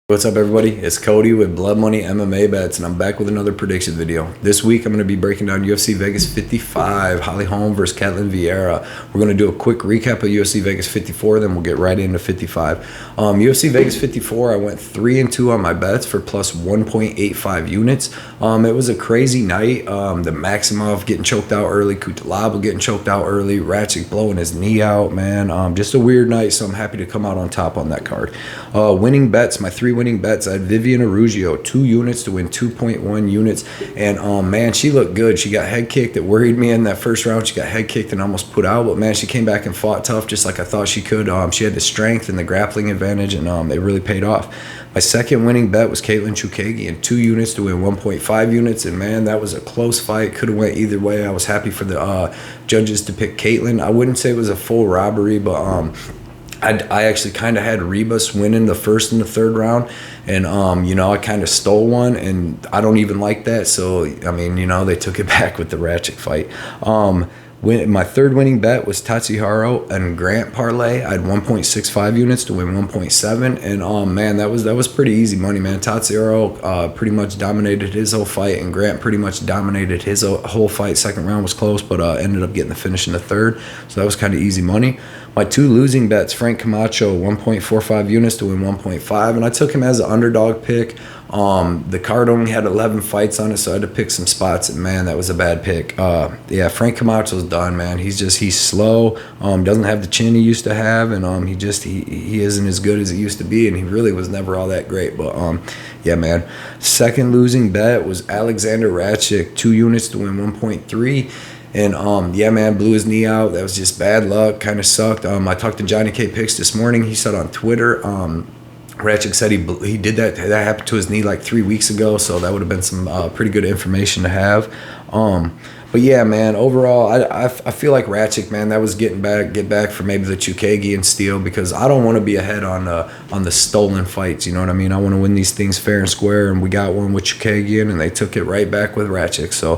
What's up, everybody? It's Cody with Blood Money MMA Bets, and I'm back with another prediction video. This week, I'm going to be breaking down UFC Vegas 55, Holm versus Ketlen Vieira. We're going to do a quick recap of UFC Vegas 54, then we'll get right into 55. UFC Vegas 54, I went 3-2 on my bets for plus 1.85 units. It was a crazy night. The Maximov getting choked out early, Kutalaba getting choked out early, Ricci blowing his knee out, man. Just a weird night, so I'm happy to come out on top on that card. Winning bets, my three winning bets. I had Viviana Ruggiero 2 units to win 2.1 units, and man, she looked good. She got head kicked. It worried me in that first round. She got head kicked and almost put out, but man, she came back and fought tough, just like I thought she could. She had the strength and the grappling advantage, and it really paid off. My second winning bet was Caitlin Chukagian in 2 units to win 1.5 units, and man, that was a close fight. Could have went either way. I was happy for the judges to pick Caitlin. I wouldn't say it was a full robbery, but I actually kind of had Rebus winning the first and the third round, and I kind of stole one, and I don't even like that. So I mean, they took it back with the Ratchet fight. My third winning bet was Tatsihiro and Grant parlay. I had 1.65 units to win 1.7, and man, that was pretty easy money, man. Tatsihiro pretty much dominated his whole fight, and Grant pretty much dominated his whole fight. Second round was close, but ended up getting the finish in the third, so that was kind of easy money. My 2 losing bets, Frank Camacho, 1.45 units to win 1.5, and I took him as an underdog pick. The card only had 11 fights on it, so I had to pick some spots, and man, that was a bad pick. Yeah, Frank Camacho's done, man. He's slow, doesn't have the chin he used to have, and he isn't as good as he used to be, and he really was never all that great. But yeah, man. Second losing bet was Alexander Ratchik, 2 units to win 1.3. And yeah, man, blew his knee out. That was just bad luck. Kind of sucked. I talked to Johnny K Picks this morning. He said on Twitter, Ratchik said he did that happened to his knee like 3 weeks ago. So that would have been some pretty good information to have. But yeah, man, overall, I feel like Ratchik, man, that was get back for maybe the Chukagian steal, because I don't want to be ahead on the stolen fights. You know what I mean? I want to win these things fair and square, and we got one with Chukagian, and they took it right back with Ratchik. So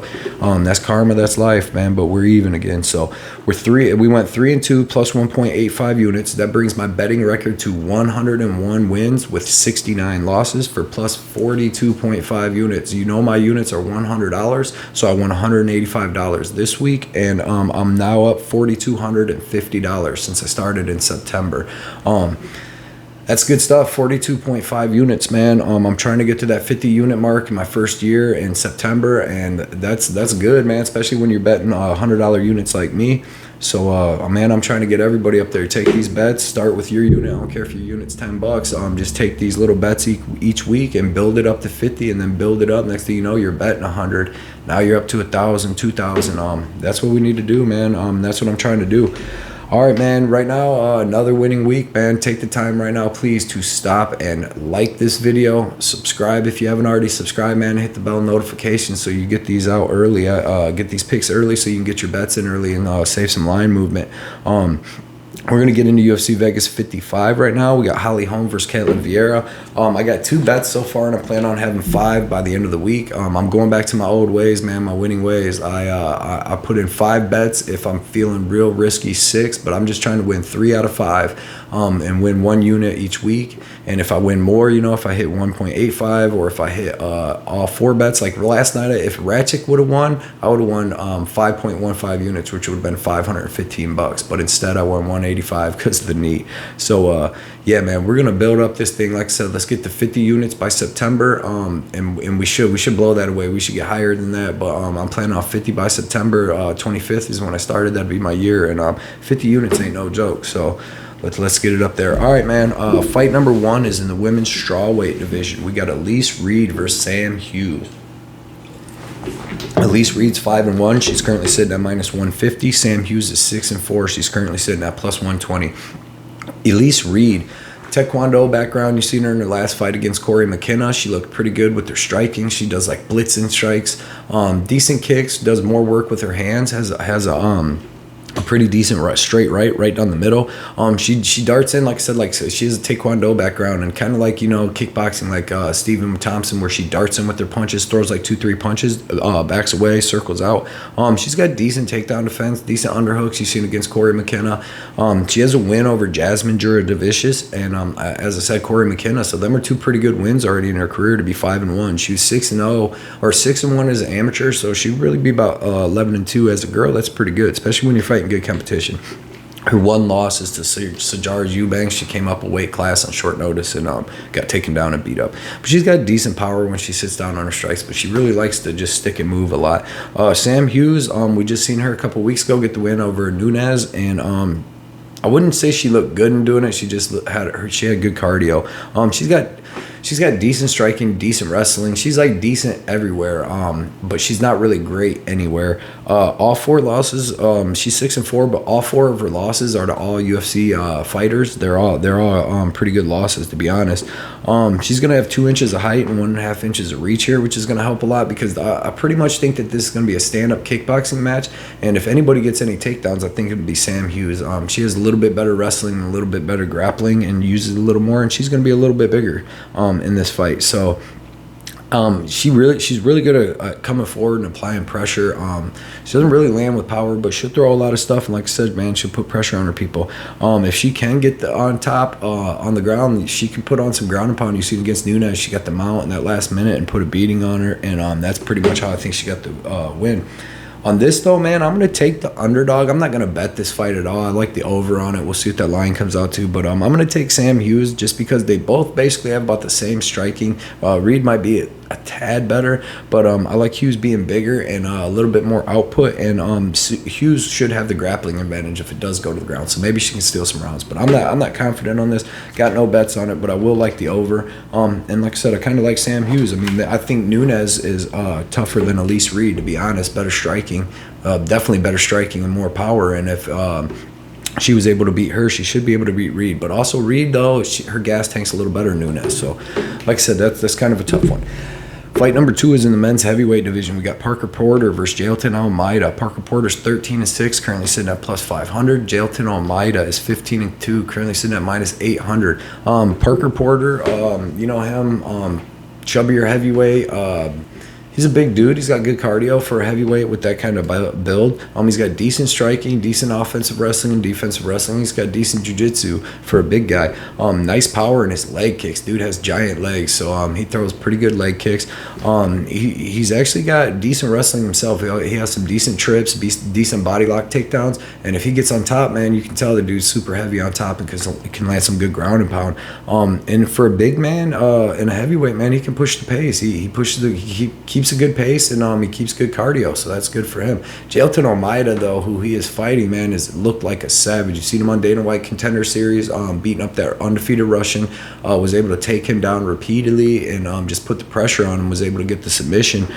that's karma, that's life, man. But we're even again. So we went 3-2 plus 1.85 units. That brings my betting record to 101 wins with 69 losses for plus 42.5 units. My units are $100, so I won $185 this week, and I'm now up $4,250 since I started in September. That's good stuff. 42.5 units, man. I'm trying to get to that 50 unit mark in my first year in September, and that's good, man, especially when you're betting $100 units like me. So man, I'm trying to get everybody up there. Take these bets, start with your unit. I don't care if your unit's $10. Just take these little bets each week and build it up to 50, and then build it up. Next thing you know, you're betting 100. Now you're up to 1,000, 2,000. That's what we need to do, man. That's what I'm trying to do. All right, man, right now, another winning week, man. Take the time right now, please, to stop and like this video. Subscribe if you haven't already subscribed, man. Hit the bell notification so you get these out early. Get these picks early so you can get your bets in early and save some line movement. We're going to get into UFC Vegas 55 right now. We got Holm versus Ketlen Vieira. I got 2 bets so far, and I plan on having 5 by the end of the week. I'm going back to my old ways, man, my winning ways. I put in 5 bets. If I'm feeling real risky, 6, but I'm just trying to win 3 out of 5 and win 1 unit each week. And if I win more, if I hit 1.85, or if I hit all 4 bets, like last night, if Ratchik would have won, I would have won 5.15 units, which would have been $515. But instead, I won 185 because of the knee. So yeah, man, we're gonna build up this thing. Like I said, let's get to 50 units by September, and we should blow that away. We should get higher than that, but I'm planning on 50 by September 25th is when I started. That'd be my year, and 50 units ain't no joke. So let's get it up there. All right, man. Fight number 1 is in the women's strawweight division. We got Elise Reed versus Sam Hughes. Elise Reed's 5-1. She's currently sitting at minus 150. Sam Hughes is 6-4. She's currently sitting at plus 120. Elise Reed, Taekwondo background. You've seen her in her last fight against Corey McKenna. She looked pretty good with her striking. She does like blitzing strikes, decent kicks. Does more work with her hands. Has a a pretty decent straight right down the middle. She darts in, like I said, like she has a taekwondo background and kind of like, you know, kickboxing, like Stephen Thompson, where she darts in with her punches, throws like 2-3 punches, backs away, circles out. She's got decent takedown defense, decent underhooks. You've seen against Corey McKenna. She has a win over Jasmine Jurajevicius and as I said, Corey McKenna. So them are two pretty good wins already in her career to be 5-1. She was 6-0 or 6-1 as an amateur, so she'd really be about 11-2 as a girl. That's pretty good, especially when you're fighting good competition. Her one loss is to Sijara Eubanks. She came up a weight class on short notice and got taken down and beat up. But she's got decent power when she sits down on her strikes, but she really likes to just stick and move a lot. Sam Hughes, we just seen her a couple weeks ago get the win over Nunes, and I wouldn't say she looked good in doing it. She just had good cardio. She's got decent striking, decent wrestling. She's like decent everywhere, but she's not really great anywhere. All 4 losses, she's 6-4, but all 4 of her losses are to all UFC fighters. They're all pretty good losses, to be honest. She's gonna have 2 inches of height and 1.5 inches of reach here, which is gonna help a lot because I pretty much think that this is gonna be a stand-up kickboxing match. And if anybody gets any takedowns, I think it would be Sam Hughes. She has a little bit better wrestling, a little bit better grappling, and uses it a little more, and she's gonna be a little bit bigger in this fight. So she's really good at coming forward and applying pressure. She doesn't really land with power, but she'll throw a lot of stuff, and like I said, man, she'll put pressure on her people. If she can get on top on the ground, she can put on some ground and pound. You see against Nunes, she got the mount in that last minute and put a beating on her, and that's pretty much how I think she got the win. On this, though, man, I'm going to take the underdog. I'm not going to bet this fight at all. I like the over on it. We'll see what that line comes out to. But I'm going to take Sam Hughes just because they both basically have about the same striking. Reed might be a tad better, but I like Hughes being bigger and a little bit more output. And Hughes should have the grappling advantage if it does go to the ground. So maybe she can steal some rounds. But I'm not confident on this. Got no bets on it, but I will like the over. And like I said, I kind of like Sam Hughes. I mean, I think Nunes is tougher than Elise Reed, to be honest. Better striking. Definitely better striking and more power. And if she was able to beat her, she should be able to beat Reed. But also Reed, though, her gas tank's a little better than Nunes. So like I said, that's kind of a tough one. Fight number 2 is in the men's heavyweight division. We got Parker Porter versus Jailton Almeida. Parker Porter's 13-6, currently sitting at plus 500. Jailton Almeida is 15-2, currently sitting at minus 800. Parker Porter, you know him, chubbier heavyweight. He's a big dude. He's got good cardio for a heavyweight with that kind of build. He's got decent striking, decent offensive wrestling, and defensive wrestling. He's got decent jiu-jitsu for a big guy. Nice power in his leg kicks. Dude has giant legs, so he throws pretty good leg kicks. He's actually got decent wrestling himself. He has some decent trips, decent body lock takedowns, and if he gets on top, man, you can tell the dude's super heavy on top and can land some good ground and pound. And for a big man and a heavyweight, man, he can push the pace. He keeps a good pace, and he keeps good cardio, so that's good for him. Jailton Almeida, though, who he is fighting, man, looked like a savage. You seen him on Dana White Contender Series, beating up that undefeated Russian, was able to take him down repeatedly and just put the pressure on him, was able to get the submission.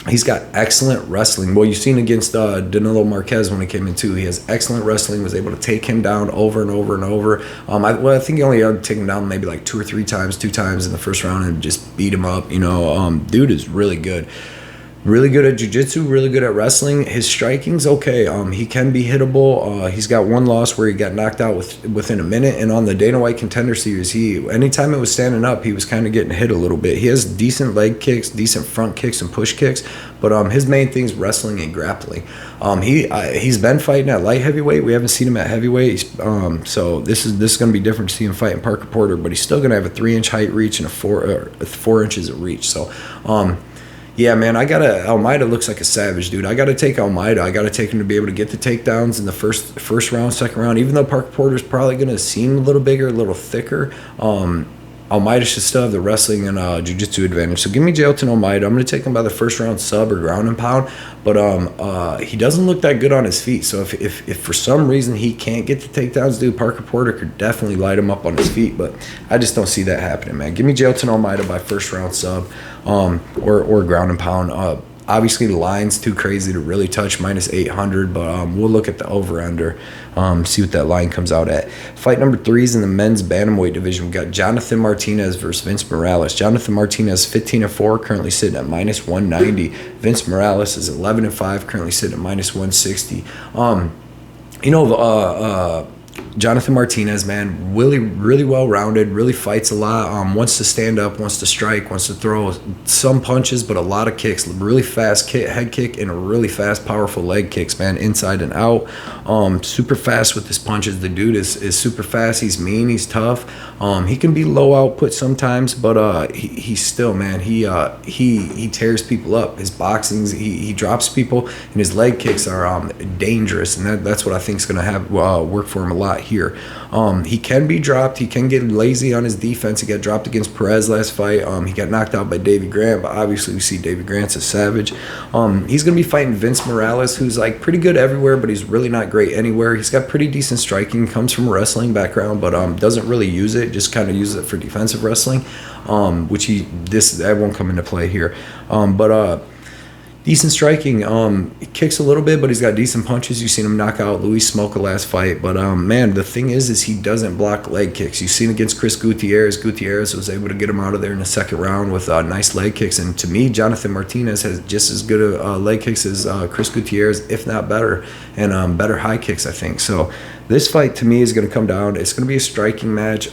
He's got excellent wrestling. Well, you've seen against Danilo Marquez when he came in too. He has excellent wrestling, was able to take him down over and over and over. I think he only had to take him down maybe like 2 times in the first round and just beat him up. Dude is really good. Really good at jiu-jitsu, really good at wrestling. His striking's okay. He can be hittable. He's got one loss where he got knocked out within a minute. And on the Dana White Contender Series, anytime it was standing up, he was kind of getting hit a little bit. He has decent leg kicks, decent front kicks and push kicks, but his main thing is wrestling and grappling. He's been fighting at light heavyweight. We haven't seen him at heavyweight. So this is going to be different to see him fighting Parker Porter, but he's still going to have a 3-inch height reach and a 4 inches of reach. So. Yeah, man, Almeida looks like a savage, dude. I got to take Almeida. I got to take him to be able to get the takedowns in the first round, second round. Even though Parker Porter's probably going to seem a little bigger, a little thicker, Almeida should still have the wrestling and jiu-jitsu advantage. So give me Jailton Almeida. I'm going to take him by the first round sub or ground and pound. But he doesn't look that good on his feet. So if for some reason he can't get the takedowns, dude, Parker Porter could definitely light him up on his feet. But I just don't see that happening, man. Give me Jailton Almeida by first round sub or ground and pound. Obviously, the line's too crazy to really touch, minus 800, but we'll look at the over-under, see what that line comes out at. Fight number 3 is in the men's bantamweight division. We got Jonathan Martinez versus Vince Morales. Jonathan Martinez, 15-4, currently sitting at minus 190. Vince Morales is 11-5, currently sitting at minus 160. Jonathan Martinez, man, really well-rounded, really fights a lot, wants to stand up, wants to strike, wants to throw some punches, but a lot of kicks, really fast head kick and a really fast, powerful leg kicks, man, inside and out. Super fast with his punches. The dude is super fast. He's mean. He's tough. He can be low output sometimes, but he's still, man, he tears people up. His boxings, he drops people, and his leg kicks are dangerous, and that's what I think is going to have work for him a lot here. He can be dropped. He can get lazy on his defense. He got dropped against Perez last fight. He got knocked out by Davy Grant, but obviously we see Davy Grant's a savage. He's going to be fighting Vince Morales, who's like pretty good everywhere, but he's really not great anywhere. He's got pretty decent striking, comes from a wrestling background, but doesn't really use it, just kind of uses it for defensive wrestling, which that won't come into play here. Decent striking. He kicks a little bit, but he's got decent punches. You've seen him knock out Luis Smoka last fight. But, man, the thing is he doesn't block leg kicks. You've seen against Chris Gutierrez. Gutierrez was able to get him out of there in the second round with nice leg kicks. And to me, Jonathan Martinez has just as good leg kicks as Chris Gutierrez, if not better, and better high kicks, I think. So this fight, to me, is going to come down. It's going to be a striking match.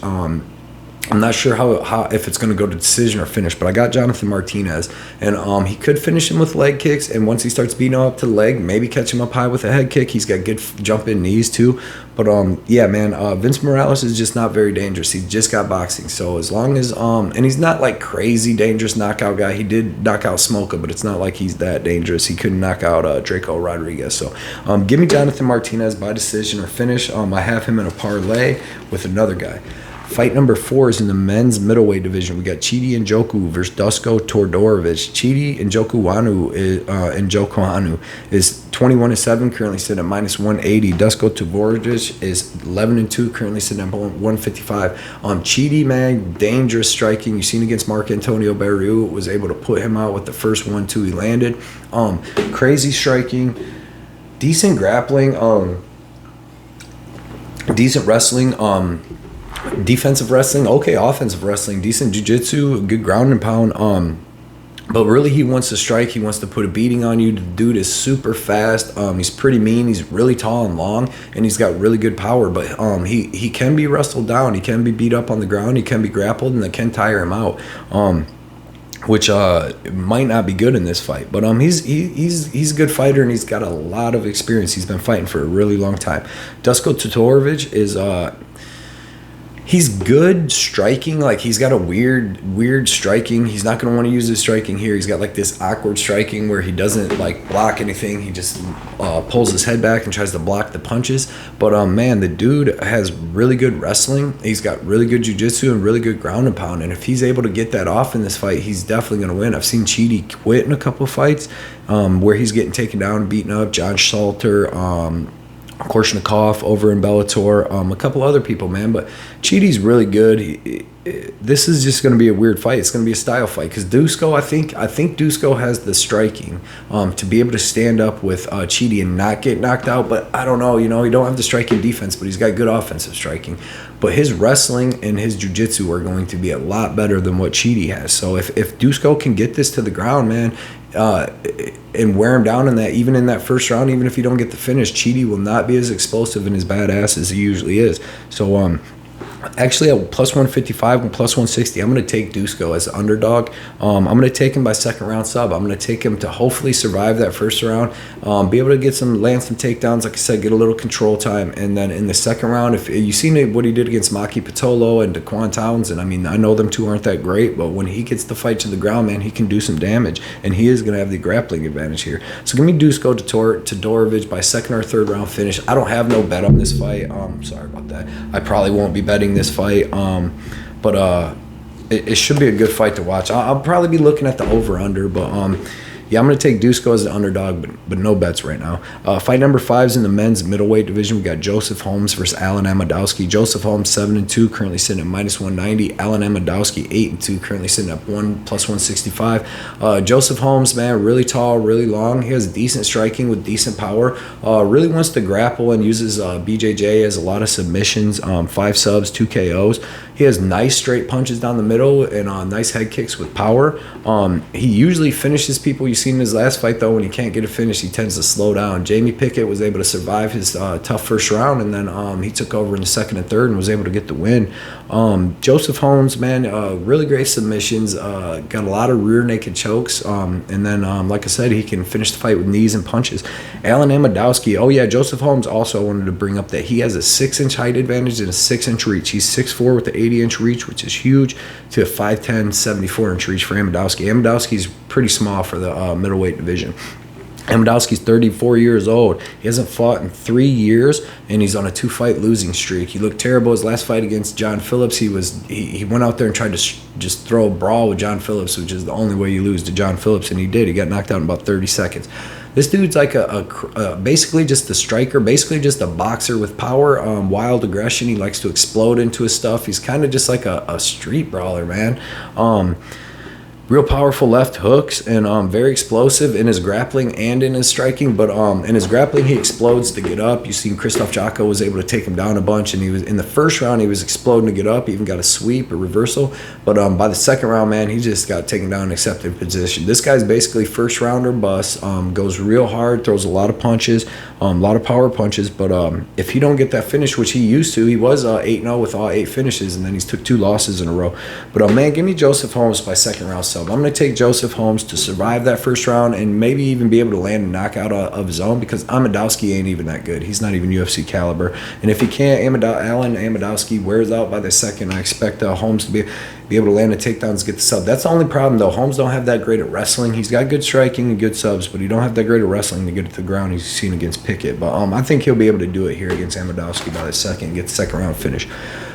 I'm not sure how if it's going to go to decision or finish, but I got Jonathan Martinez, and he could finish him with leg kicks, and once he starts beating him up to the leg, maybe catch him up high with a head kick. He's got good jump-in knees too, but yeah, man, Vince Morales is just not very dangerous. He just got boxing, so as long as and he's not like crazy dangerous knockout guy. He did knock out Smoka, but it's not like he's that dangerous. He couldn't knock out Draco Rodriguez. So give me Jonathan Martinez by decision or finish. I have him in a parlay with another guy. Fight number 4 is in the men's middleweight division. We got Chidi Njoku versus Dusko Todorovic. Chidi Njokuani is 21-7, currently sitting at minus 180. Dusko Todorovic is 11-2, currently sitting at 155. Chidi, man, dangerous striking. You've seen against Marc Antonio Barriu, was able to put him out with the first 1-2 he landed. Crazy striking, decent grappling, decent wrestling, defensive wrestling, okay, offensive wrestling, decent jiu-jitsu, good ground and pound, but really he wants to strike. He wants to put a beating on you. The dude is super fast. He's pretty mean. He's really tall and long, and he's got really good power, but he can be wrestled down. He can be beat up on the ground. He can be grappled, and they can tire him out, which might not be good in this fight, but he's a good fighter, and he's got a lot of experience. He's been fighting for a really long time. Dusko Todorovic is he's good striking. Like, he's got a weird striking. He's not going to want to use his striking here. He's got like this awkward striking where he doesn't like block anything. He just pulls his head back and tries to block the punches. But man, the dude has really good wrestling. He's got really good jiu-jitsu and really good ground and pound. And if he's able to get that off in this fight, he's definitely going to win. I've seen Chidi quit in a couple of fights where he's getting taken down and beaten up. John Salter, Korshnikov over in Bellator, a couple other people, man. But Chidi's really good. This is just going to be a weird fight. It's going to be a style fight because Dusko, I think Dusko has the striking to be able to stand up with Chidi and not get knocked out. But I don't know, he don't have the striking defense, but he's got good offensive striking. But his wrestling and his jiu-jitsu are going to be a lot better than what Chidi has. So if Dusko can get this to the ground, man, and wear him down in that, even in that first round, even if you don't get the finish, Chidi will not be as explosive and as badass as he usually is. So actually at plus 155 and plus 160, I'm going to take Dusko as the underdog. I'm going to take him by second round sub. I'm going to take him to hopefully survive that first round, be able to land some takedowns, like I said, get a little control time, and then in the second round, if you seen what he did against Maki Pitolo and Daquan Townsend, I mean, I know them two aren't that great, but when he gets the fight to the ground, man, he can do some damage, and he is going to have the grappling advantage here. So give me Dusko to Todorovic by second or third round finish. I don't have no bet on this fight. Sorry about that. I probably won't be betting this fight, but it should be a good fight to watch. I'll probably be looking at the over-under, but Yeah, I'm going to take Dusko as an underdog, but no bets right now. Fight number 5 is in the men's middleweight division. We got Joseph Holmes versus Alen Amedovski. Joseph Holmes 7-2, currently sitting at -190. Alen Amedovski 8-2, currently sitting at +165. Joseph Holmes, man, really tall, really long. He has decent striking with decent power. Really wants to grapple and uses BJJ as a lot of submissions. 5 subs, 2 KOs. He has nice straight punches down the middle and nice head kicks with power. He usually finishes people. You've seen in his last fight, though, when he can't get a finish, he tends to slow down. Jamie Pickett was able to survive his tough first round, and then he took over in the second and third and was able to get the win. Joseph Holmes, man, really great submissions. Got a lot of rear naked chokes. And then, like I said, he can finish the fight with knees and punches. Alen Amedovski, oh yeah, Joseph Holmes also wanted to bring up that he has a 6-inch height advantage and a 6-inch reach. He's 6'4" with the 80-inch reach, which is huge, to a 5'10", 74-inch reach for Amedovski. Amedovski's pretty small for the middleweight division. Amedovski's 34 years old. He hasn't fought in 3 years, and he's on a 2-fight losing streak. He looked terrible his last fight against John Phillips. He went out there and tried to just throw a brawl with John Phillips, which is the only way you lose to John Phillips, and he did. He got knocked out in about 30 seconds. This dude's like basically just a striker, basically just a boxer with power, wild aggression. He likes to explode into his stuff. He's kind of just like a street brawler, man. Real powerful left hooks and very explosive in his grappling and in his striking. But in his grappling, he explodes to get up. You've seen Krzysztof Jotko was able to take him down a bunch, and he was in the first round. He was exploding to get up. He even got a sweep, a reversal. But by the second round, man, he just got taken down and accepted position. This guy's basically first rounder bust. Goes real hard, throws a lot of punches, a lot of power punches. But if he don't get that finish, which he used to, he was 8-0 with all 8 finishes, and then he's took 2 losses in a row. But man, give me Joseph Holmes by second round. I'm going to take Joseph Holmes to survive that first round and maybe even be able to land a knockout of his own, because Amedovski ain't even that good. He's not even UFC caliber. And if he can't, Alen Amedovski wears out by the second. I expect Holmes to be able to land the takedowns, get the sub. That's the only problem, though. Holmes don't have that great at wrestling. He's got good striking and good subs, but he don't have that great at wrestling to get it to the ground. He's seen against Pickett. But I think he'll be able to do it here against Amedovski by the second, get the second round finish.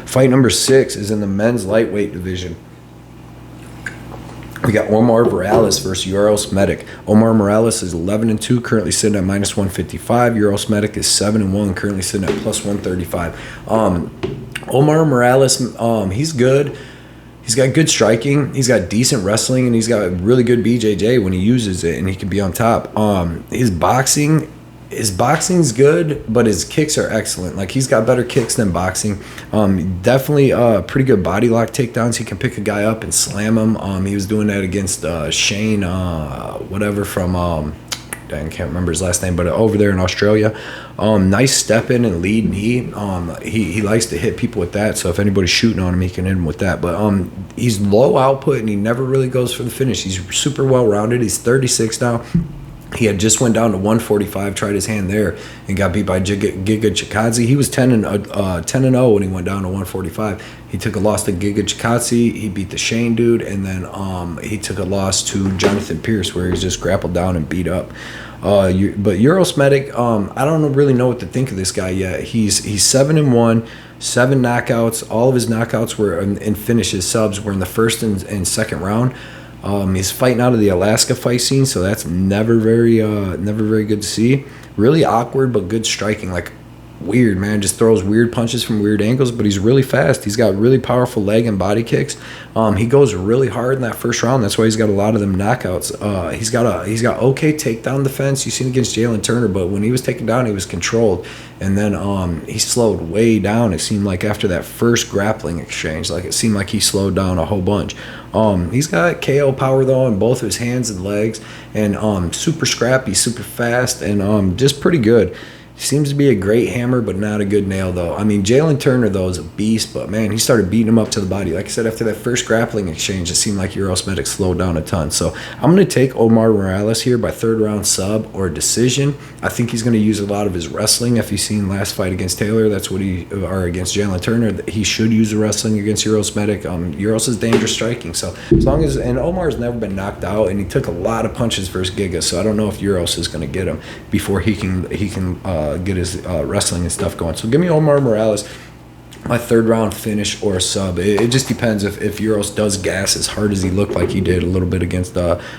Fight number 6 is in the men's lightweight division. We got Omar Morales versus Uros Medic. Omar Morales is 11-2, currently sitting at -155. Uros Medic is 7-1, currently sitting at +135. Omar Morales, he's good. He's got good striking. He's got decent wrestling, and he's got really good BJJ when he uses it, and he can be on top. His boxing's good, but his kicks are excellent. Like, he's got better kicks than boxing. Definitely pretty good body lock takedowns. He can pick a guy up and slam him. He was doing that against Shane, whatever from, I can't remember his last name, but over there in Australia. Nice step in and lead knee. He likes to hit people with that, so if anybody's shooting on him, he can hit him with that. But he's low output, and he never really goes for the finish. He's super well-rounded. He's 36 now. He had just went down to 145, tried his hand there, and got beat by Giga Chikadze. He was 10-0 when he went down to 145. He took a loss to Giga Chikadze. He beat the Shane dude, and then he took a loss to Jonathan Pierce, where he was just grappled down and beat up. But Uros Medic, I don't really know what to think of this guy yet. He's 7-1, 7 knockouts. All of his knockouts were and finishes subs were in the first and second round. He's fighting out of the Alaska fight scene, so that's never very good to see. Really awkward, but good striking. Like, weird, man. Just throws weird punches from weird angles, but he's really fast. He's got really powerful leg and body kicks. He goes really hard in that first round. That's why he's got a lot of them knockouts. He's got okay takedown defense. You've seen against Jalen Turner, but when he was taken down, he was controlled. And then he slowed way down. It seemed like after that first grappling exchange, like it seemed like he slowed down a whole bunch. He's got KO power, though, in both his hands and legs, and super scrappy, super fast, and just pretty good. Seems to be a great hammer, but not a good nail, though. I mean, Jalen Turner, though, is a beast, but, man, he started beating him up to the body. Like I said, after that first grappling exchange, it seemed like Uros Medic slowed down a ton. So I'm going to take Omar Morales here by third-round sub or decision. I think he's going to use a lot of his wrestling. If you've seen last fight against Taylor, that's what or against Jalen Turner, he should use the wrestling against Uros Medic. Uros is dangerous striking. So as long as, and Omar's never been knocked out, and he took a lot of punches versus Giga, so I don't know if Uros is going to get him before he can get his wrestling and stuff going. So give me Omar Morales my third round finish or a sub. It just depends if Uros does gas as hard as he looked like he did a little bit against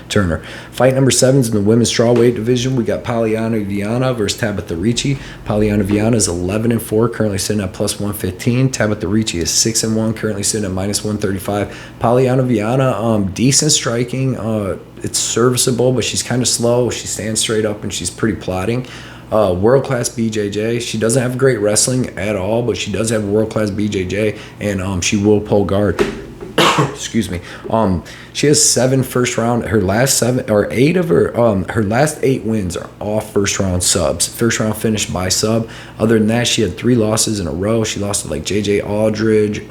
Turner. Fight number 7 is in the women's strawweight division. We got Pollyanna Viana versus Tabitha Ricci. Pollyanna Viana is 11-4, currently sitting at plus 115. Tabitha Ricci is 6-1, currently sitting at minus 135. Pollyanna Viana, decent striking. It's serviceable, but she's kind of slow. She stands straight up and she's pretty plodding. World-class BJJ. She doesn't have great wrestling at all, but she does have world-class BJJ, and she will pull guard. Excuse me. She has 7 first round. Her last 7 or 8 of her last 8 wins are all first round subs. First round finish by sub. Other than that, she had 3 losses in a row. She lost to like JJ Aldridge.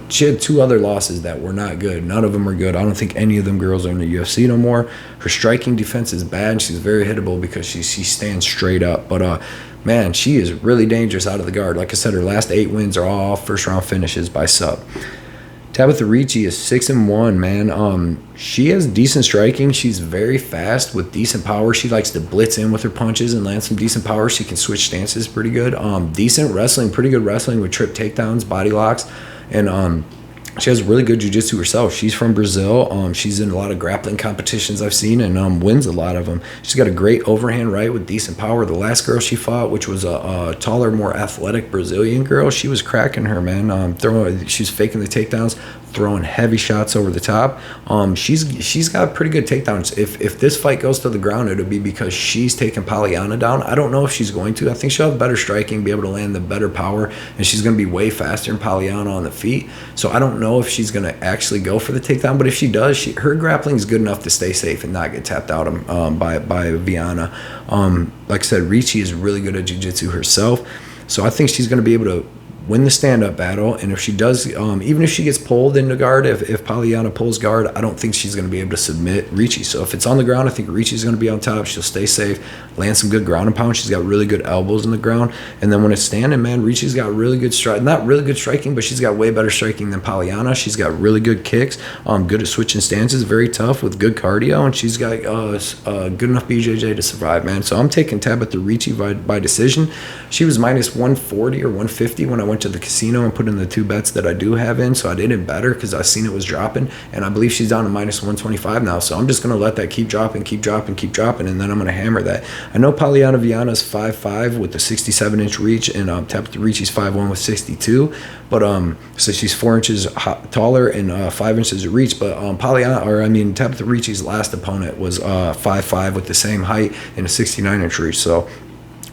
She had 2 other losses that were not good. None of them are good. I don't think any of them girls are in the UFC no more. Her striking defense is bad. She's very hittable because she stands straight up. But man, she is really dangerous out of the guard. Like I said, her last 8 wins are all first round finishes by sub. Tabitha Ricci is 6-1, man. She has decent striking. She's very fast with decent power. She likes to blitz in with her punches and land some decent power. She can switch stances pretty good. Decent wrestling, pretty good wrestling with trip takedowns, body locks. And she has really good jiu-jitsu herself. She's from Brazil. She's in a lot of grappling competitions I've seen and wins a lot of them. She's got a great overhand right with decent power. The last girl she fought, which was a taller, more athletic Brazilian girl, she was cracking her, man. She was faking the takedowns, throwing heavy shots over the top. She's got pretty good takedowns. If this fight goes to the ground, it'll be because she's taking Pollyanna down. I don't know if she's going to. I think she'll have better striking, be able to land the better power, and she's going to be way faster than Pollyanna on the feet. So I don't know if she's going to actually go for the takedown, but if she does, her grappling is good enough to stay safe and not get tapped out by Viana. Like I said, Ricci is really good at jiu-jitsu herself, so I think she's going to be able to win the stand-up battle. And if she does, even if she gets pulled into guard, if Pollyanna pulls guard, I don't think she's going to be able to submit Ricci. So if it's on the ground, I think Ricci's going to be on top. She'll stay safe, land some good ground and pound. She's got really good elbows in the ground. And then when it's standing, man, Ricci's got really good not really good striking, but she's got way better striking than Pollyanna. She's got really good kicks, good at switching stances, very tough with good cardio, and she's got good enough BJJ to survive, man. So I'm taking Tabitha Ricci by decision. She was minus 140 or 150 when I went to the casino and put in the 2 bets that I do have in, so I didn't bet her because I seen it was dropping, and I believe she's down to minus 125 now. So I'm just going to let that keep dropping, and then I'm going to hammer that. I know Pollyanna Viana is 5'5" with the 67-inch reach, and Tabitha Ricci's 5'1" with 62, but so she's 4 inches taller and 5 inches of reach. But Tabitha Ricci's last opponent was 5'5" with the same height and a 69-inch reach. So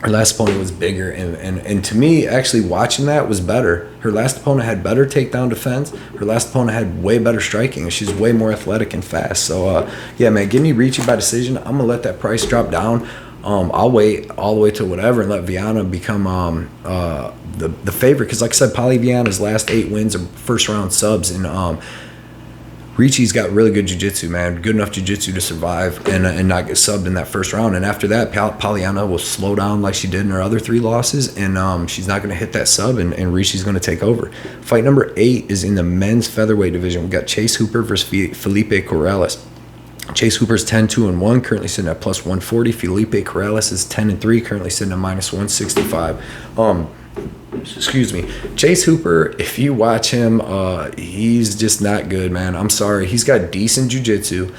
her last opponent was bigger, and to me, actually watching that was better. Her last opponent had better takedown defense. Her last opponent had way better striking, and she's way more athletic and fast. So, yeah, man, give me Ricci by decision. I'm going to let that price drop down. I'll wait all the way to whatever and let Viana become the favorite. Because, like I said, Viana's last 8 wins are first-round subs, and Ricci's got really good jiu-jitsu, man. Good enough jiu-jitsu to survive and not get subbed in that first round. And after that, Pollyanna will slow down like she did in her other 3 losses, and she's not going to hit that sub, and Ricci's going to take over. Fight number 8 is in the men's featherweight division. We got Chase Hooper versus Felipe Corales. Chase Hooper's 10-2-1, currently sitting at plus 140. Felipe Corales is 10-3, currently sitting at minus 165. Excuse me. Chase Hooper, if you watch him, he's just not good, man. I'm sorry. He's got decent jiu-jitsu,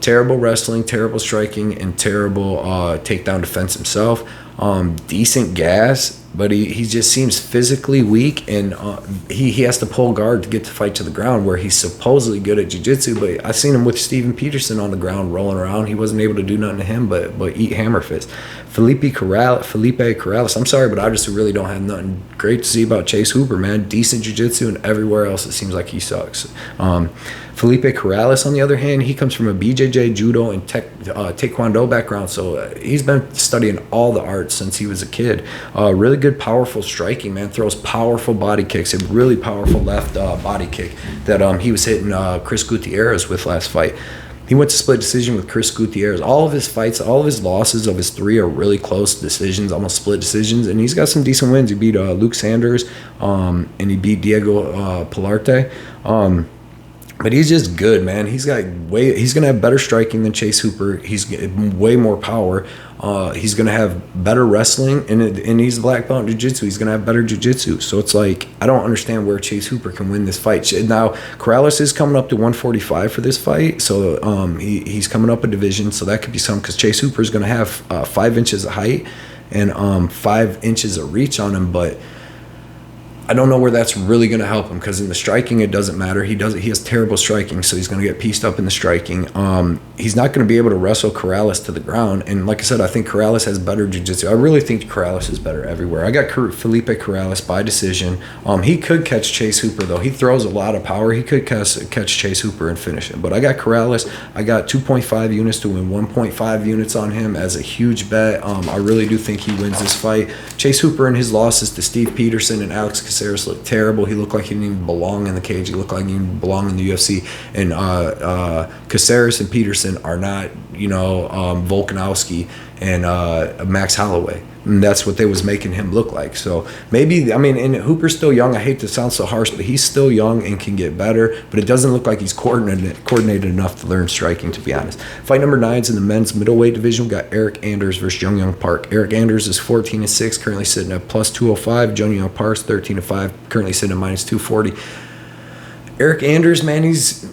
terrible wrestling, terrible striking, and terrible takedown defense himself. Decent gas, but he just seems physically weak, and he has to pull guard to get the fight to the ground, where he's supposedly good at jiu-jitsu. But I've seen him with Steven Peterson on the ground rolling around. He wasn't able to do nothing to him but eat hammer fist. Felipe Corales, I'm sorry, but I just really don't have nothing great to see about Chase Hooper, man. Decent jiu-jitsu, and everywhere else it seems like he sucks. Felipe Corales, on the other hand, he comes from a BJJ, judo, and taekwondo background, so he's been studying all the arts since he was a kid. Really good, powerful striking, man. Throws powerful body kicks, a really powerful left body kick that he was hitting Chris Gutierrez with last fight. He went to split decision with Chris Gutierrez. All of his fights, all of his losses of his 3 are really close decisions, almost split decisions, and he's got some decent wins. He beat Luke Sanders, and he beat Diego Pilarte. But he's just good, man. He's gonna have better striking than Chase Hooper. He's way more power. He's gonna have better wrestling, and he's a black belt in jiu-jitsu. He's gonna have better jiu-jitsu. So it's like, I don't understand where Chase Hooper can win this fight. Now Corales is coming up to 145 for this fight, so he's coming up a division, so that could be something, because Chase Hooper is gonna have 5 inches of height and 5 inches of reach on him, but I don't know where that's really going to help him, because in the striking it doesn't matter. He has terrible striking, so he's going to get pieced up in the striking. He's not going to be able to wrestle Corales to the ground, and like I said, I think Corales has better jiu-jitsu. I really think Corales is better everywhere. I got Felipe Corales by decision. He could catch Chase Hooper though. He throws a lot of power. He could catch Chase Hooper and finish him. But I got Corales. I got 2.5 units to win 1.5 units on him as a huge bet. I really do think he wins this fight. Chase Hooper in his losses to Steve Peterson and Alex Caceres looked terrible. He looked like he didn't even belong in the cage. He looked like he didn't belong in the UFC. And Caceres and Peterson are not, Volkanovski and Max Holloway. And that's what they was making him look like. So maybe, and Hooper's still young. I hate to sound so harsh, but he's still young and can get better. But it doesn't look like he's coordinated enough to learn striking, to be honest. Fight number 9 is in the men's middleweight division. We got Eryk Anders versus Young Park. Eryk Anders is 14-6, currently sitting at plus 205. Young Park's 13-5, currently sitting at minus 240. Eryk Anders, man, he's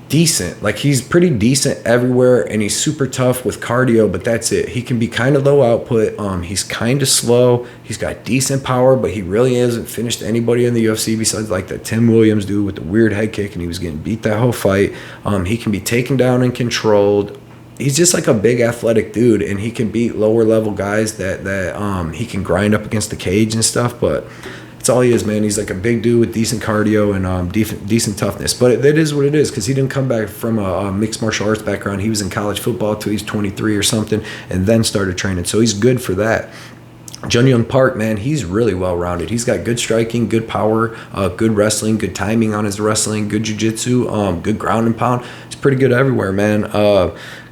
decent. Like, he's pretty decent everywhere, and he's super tough with cardio, but that's it. He can be kind of low output. He's kind of slow. He's got decent power, but he really hasn't finished anybody in the UFC besides like the Tim Williams dude with the weird head kick, and he was getting beat that whole fight. He can be taken down and controlled. He's just like a big athletic dude, and he can beat lower level guys that he can grind up against the cage and stuff, but that's all he is, man. He's like a big dude with decent cardio and decent toughness. But it is what it is, because he didn't come back from a mixed martial arts background. He was in college football till he's 23 or something, and then started training. So he's good for that. Young Park, man, he's really well-rounded. He's got good striking, good power, good wrestling, good timing on his wrestling, good jiu-jitsu, good ground and pound. He's pretty good everywhere, man.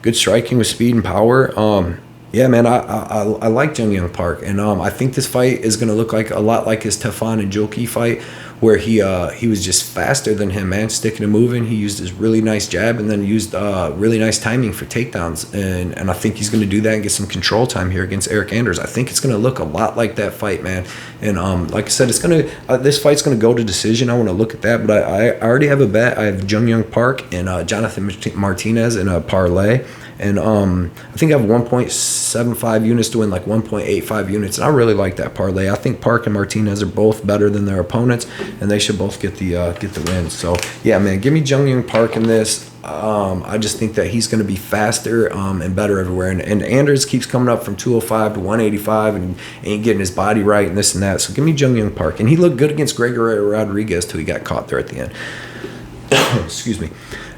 Good striking with speed and power. Yeah, man, I like Young Park, and I think this fight is going to look like a lot like his Tefan and Njokuani fight, where he was just faster than him, man, sticking and moving. He used his really nice jab and then used really nice timing for takedowns, and I think he's going to do that and get some control time here against Eryk Anders. I think it's going to look a lot like that fight, man. And like I said, it's going to this fight's going to go to decision. I want to look at that, but I already have a bet. I have Young Park and Jonathan Martinez in a parlay. And I think I have 1.75 units to win like 1.85 units. And I really like that parlay. I think Park and Martinez are both better than their opponents, and they should both get the win. So yeah, man, give me Young Park in this. I just think that he's going to be faster and better everywhere. And Anders keeps coming up from 205 to 185 and ain't getting his body right and this and that. So give me Young Park. And he looked good against Gregory Rodriguez till he got caught there at the end. Excuse me.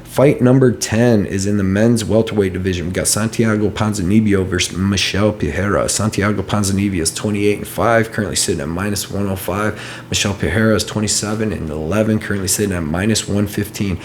Fight number 10 is in the men's welterweight division. We got Santiago Ponzinibbio versus Michel Pereira. Santiago Ponzinibbio is 28-5, currently sitting at minus 105. Michel Pereira is 27-11, currently sitting at minus 115.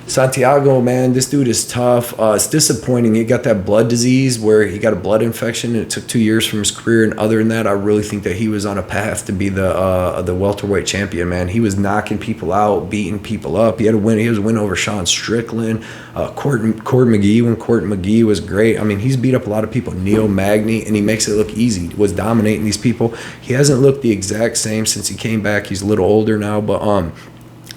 Santiago, man, this dude is tough. It's disappointing. He got that blood disease where he got a blood infection, and it took 2 years from his career. And other than that, I really think that he was on a path to be the welterweight champion, man. He was knocking people out, beating people up. He had a win. He was a win over Sean Strickland, Cord McGee when Cord McGee was great. I mean, he's beat up a lot of people. Neil Magny, and he makes it look easy. He was dominating these people. He hasn't looked the exact same since he came back. He's a little older now, but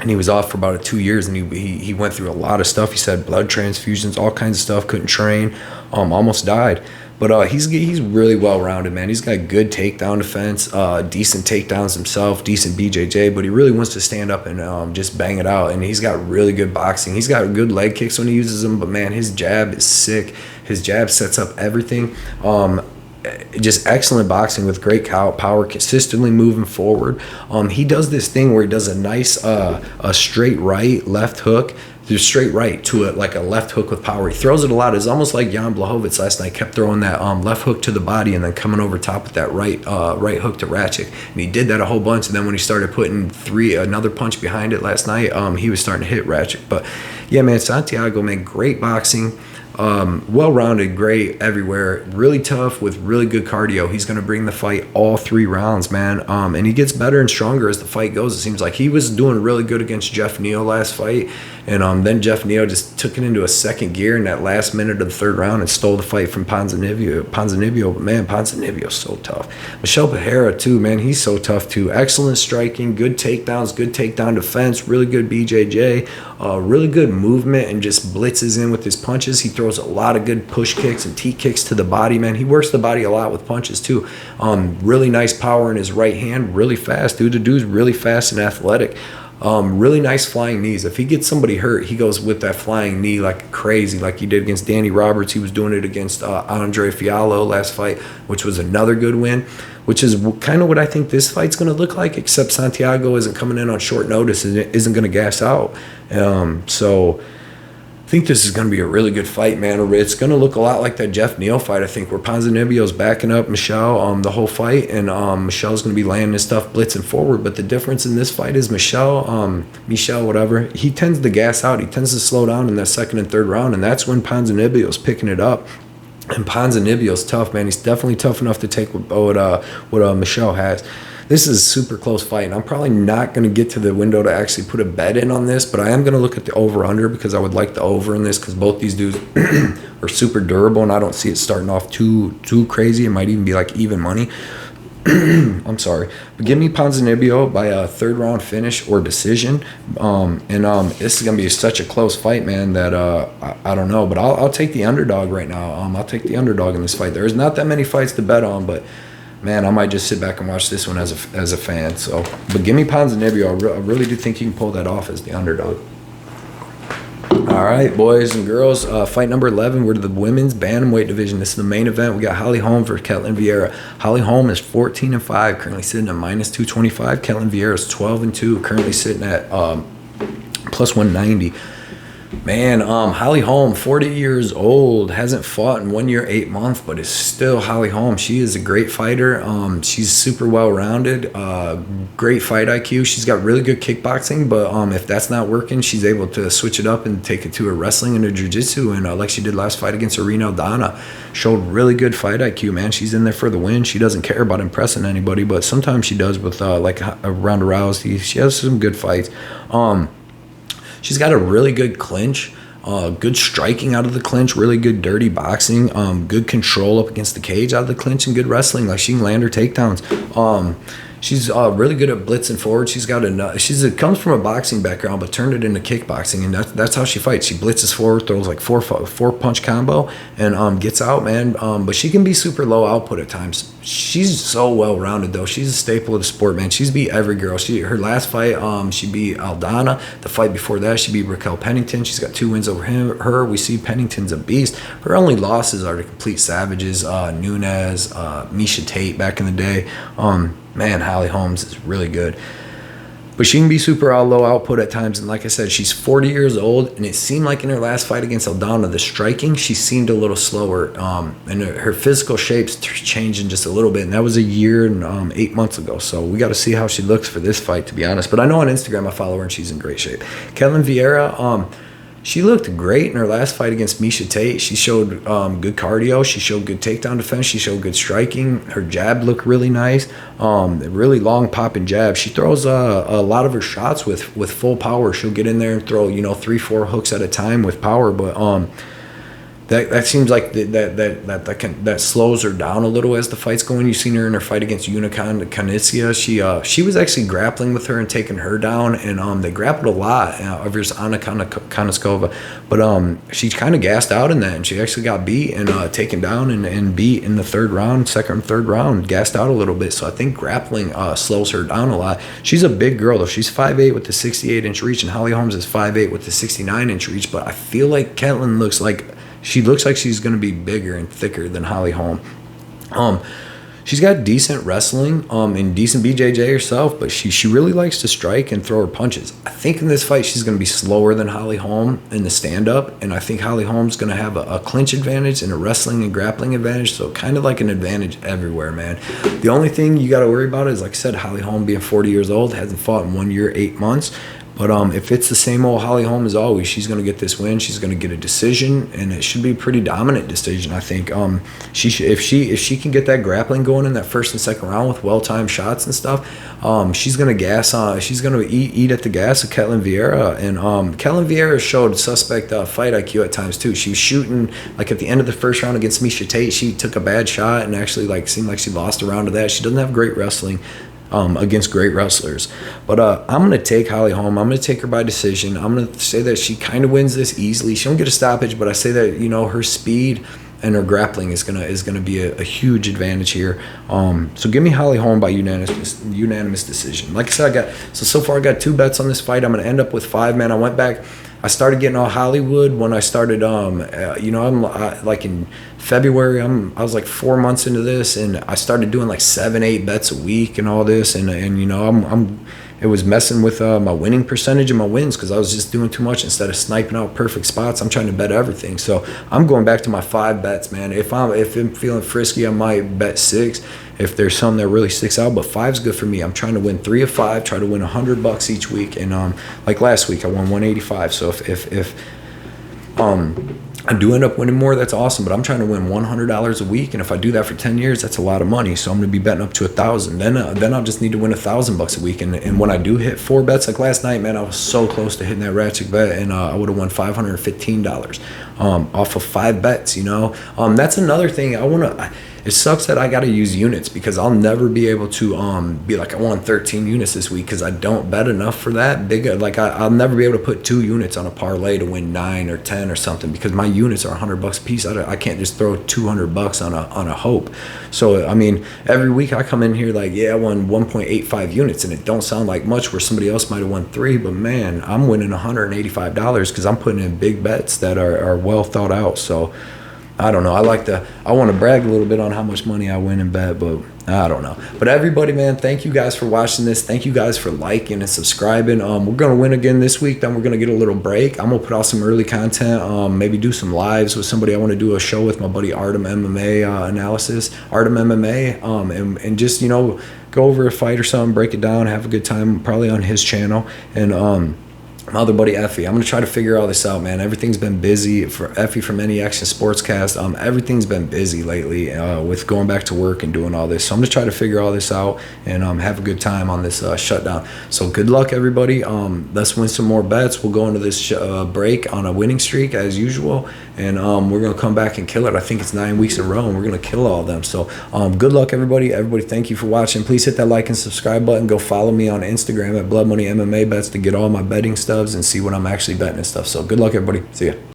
and he was off for about 2 years, and he went through a lot of stuff. He said blood transfusions, all kinds of stuff, couldn't train, almost died. But he's really well-rounded, man. He's got good takedown defense, decent takedowns himself, decent BJJ, but he really wants to stand up and just bang it out. And he's got really good boxing. He's got good leg kicks when he uses them, but, man, his jab is sick. His jab sets up everything. Just excellent boxing with great power, consistently moving forward. He does this thing where he does a nice a straight right, left hook, just straight right to it, like a left hook with power. He throws it a lot. It's almost like Jan Blachowicz last night, kept throwing that left hook to the body and then coming over top with that right hook to Ratchet. And he did that a whole bunch, and then when he started putting another punch behind it last night, he was starting to hit Ratchet. But yeah, man, Santiago, man, great boxing. Well-rounded, great everywhere, really tough with really good cardio. He's going to bring the fight all 3 rounds, man. And he gets better and stronger as the fight goes. It seems like he was doing really good against Jeff Neal last fight, and then Jeff Neal just took it into a second gear in that last minute of the 3rd round and stole the fight from Ponzinibbio. Man, Ponzinibbio's so tough. Michel Pereira too, man, he's so tough too. Excellent striking, good takedowns, good takedown defense, really good BJJ, really good movement, and just blitzes in with his punches. He throws a lot of good push kicks and T kicks to the body, man. He works the body a lot with punches too. Really nice power in his right hand, really fast, dude. The dude's really fast and athletic. Really nice flying knees. If he gets somebody hurt, he goes with that flying knee like crazy, like he did against Danny Roberts. He was doing it against Andre Fiallo last fight, which was another good win, which is kind of what I think this fight's going to look like, except Santiago isn't coming in on short notice and isn't going to gas out. So I think this is going to be a really good fight, man. It's going to look a lot like that Jeff Neal fight, I think, where Ponzinibbio's backing up Michel the whole fight, and Michel's going to be laying his stuff, blitzing forward. But the difference in this fight is Michel, whatever, he tends to gas out. He tends to slow down in that 2nd and 3rd round, and that's when Ponzinibbio's picking it up. And Ponzinibbio's tough, man. He's definitely tough enough to take what Michel has. This is a super close fight, and I'm probably not going to get to the window to actually put a bet in on this, but I am going to look at the over-under because I would like the over in this because both these dudes are super durable, and I don't see it starting off too crazy. It might even be like even money. I'm sorry. But give me Ponzinibbio by a 3rd round finish or decision. This is going to be such a close fight, man, that I don't know. But I'll take the underdog right now. I'll take the underdog in this fight. There's not that many fights to bet on, but man, I might just sit back and watch this one as a fan. So, but give me Ponzinibbio. I really do think he can pull that off as the underdog. All right, boys and girls. Fight number 11. We're to the women's bantamweight division. This is the main event. We got Holly Holm versus Ketlen Vieira. Holly Holm is 14-5, currently sitting at -225. Ketlen Vieira is 12-2, currently sitting at +190. Man, Holly Holm, 40 years old, hasn't fought in 1 year, 8 months, but is still Holly Holm. She is a great fighter. She's super well-rounded, great fight IQ. She's got really good kickboxing, but if that's not working, she's able to switch it up and take it to her wrestling and her jiu-jitsu, and like she did last fight against Irene Aldana. Showed really good fight IQ, man. She's in there for the win. She doesn't care about impressing anybody, but sometimes she does with like Ronda Rousey. She has some good fights. She's got a really good clinch, good striking out of the clinch, really good dirty boxing, good control up against the cage out of the clinch, and good wrestling. Like, she can land her takedowns. She's really good at blitzing forward. She's got comes from a boxing background, but turned it into kickboxing, and that's how she fights. She blitzes forward, throws like four punch combo, and gets out, man. But she can be super low output at times. She's so well rounded though. She's a staple of the sport, man. She's beat every girl. Her last fight, she beat Aldana. The fight before that, she beat Raquel Pennington. She's got 2 wins over her. We see Pennington's a beast. Her only losses are to complete savages, Nunes, Misha Tate back in the day. Man, Holly Holmes is really good. But she can be super low output at times. And like I said, she's 40 years old. And it seemed like in her last fight against Aldana, the striking, she seemed a little slower. And her physical shape's changing just a little bit. And that was 1 year and 8 months ago. So we got to see how she looks for this fight, to be honest. But I know on Instagram I follow her and she's in great shape. Ketlen Vieira, she looked great in her last fight against Misha Tate. She showed good cardio. She showed good takedown defense. She showed good striking. Her jab looked really nice. Really long popping jab. She throws a lot of her shots with full power. She'll get in there and throw 3-4 hooks at a time with power. But that seems like that slows her down a little as the fight's going. You've seen her in her fight against Untitled. She was actually grappling with her and taking her down, and they grappled a lot versus Anna Konaskova, but she kind of gassed out in that, and she actually got beat and taken down and beat in the second and third round, gassed out a little bit. So I think grappling slows her down a lot. She's a big girl though. She's 5'8" with the 68-inch reach, and Holly Holmes is 5'8" with the 69-inch reach. But I feel like Ketlen looks like she's going to be bigger and thicker than Holly Holm. She's got decent wrestling and decent BJJ herself, but she really likes to strike and throw her punches. I think in this fight she's going to be slower than Holly Holm in the stand-up, and I think Holly Holm's going to have a clinch advantage and a wrestling and grappling advantage, so kind of like an advantage everywhere, man. The only thing you got to worry about is, like I said, Holly Holm being 40 years old, hasn't fought in 1 year, 8 months. But if it's the same old Holly Holm as always, she's going to get this win. She's going to get a decision, and it should be a pretty dominant decision, I think. If she can get that grappling going in that first and second round with well-timed shots and stuff, she's going to gas on. She's going to eat at the gas of Ketlen Vieira, and Ketlen Vieira showed suspect fight IQ at times too. She was shooting like at the end of the first round against Miesha Tate. She took a bad shot and actually like seemed like she lost a round to that. She doesn't have great wrestling. Against great wrestlers. But I'm going to take Holly Holm. I'm going to take her by decision. I'm going to say that she kind of wins this easily. She don't get a stoppage, but I say that, you know, her speed and her grappling is gonna be a huge advantage here. So give me Holly Holm by unanimous decision. Like I said, so far I got 2 bets on this fight. I'm going to end up with 5, man. I went back. I started getting all Hollywood when I started, you know, like in February, I was like 4 months into this, and I started doing like 7-8 bets a week and all this, and you know, it was messing with my winning percentage and my wins because I was just doing too much instead of sniping out perfect spots. I'm trying to bet everything, so I'm going back to my 5 bets, man. If I'm feeling frisky, I might bet 6 if there's some that really sticks out, but 5's good for me. I'm trying to win 3 of 5, try to win $100 each week, and like last week I won 185. So if I do end up winning more, that's awesome, but I'm trying to win $100 a week, and if I do that for 10 years, that's a lot of money. So I'm going to be betting up to 1,000. Then I'll just need to win $1,000 a week, and when I do hit 4 bets, like last night, man, I was so close to hitting that ratchet bet, and I would have won $515 off of 5 bets, you know. That's another thing it sucks that I got to use units because I'll never be able to be like I won 13 units this week because I don't bet enough for that big. Like I'll never be able to put 2 units on a parlay to win 9 or 10 or something because my units are $100 a piece. I can't just throw $200 on a hope. So I mean, every week I come in here like, yeah, I won 1.85 units, and it don't sound like much where somebody else might have won 3, but man, I'm winning $185 because I'm putting in big bets that are well thought out. So I don't know. I want to brag a little bit on how much money I win and bet, but I don't know. But everybody, man, thank you guys for watching this. Thank you guys for liking and subscribing. We're going to win again this week. Then we're going to get a little break. I'm going to put out some early content, maybe do some lives with somebody. I want to do a show with my buddy Artem MMA analysis, Artem MMA, and just, you know, go over a fight or something, break it down, have a good time, probably on his channel. And my other buddy Effie, I'm gonna try to figure all this out, man. Everything's been busy for Effie from Any Action Sportscast. Everything's been busy lately with going back to work and doing all this. So I'm gonna try to figure all this out and have a good time on this shutdown. So good luck, everybody. Let's win some more bets. We'll go into this break on a winning streak as usual, and we're gonna come back and kill it. I think it's 9 weeks in a row, and we're gonna kill all of them. So good luck, everybody. Everybody, thank you for watching. Please hit that like and subscribe button. Go follow me on Instagram at Blood Money MMA Bets to get all my betting stuff and see what I'm actually betting and stuff. So good luck, everybody. See ya.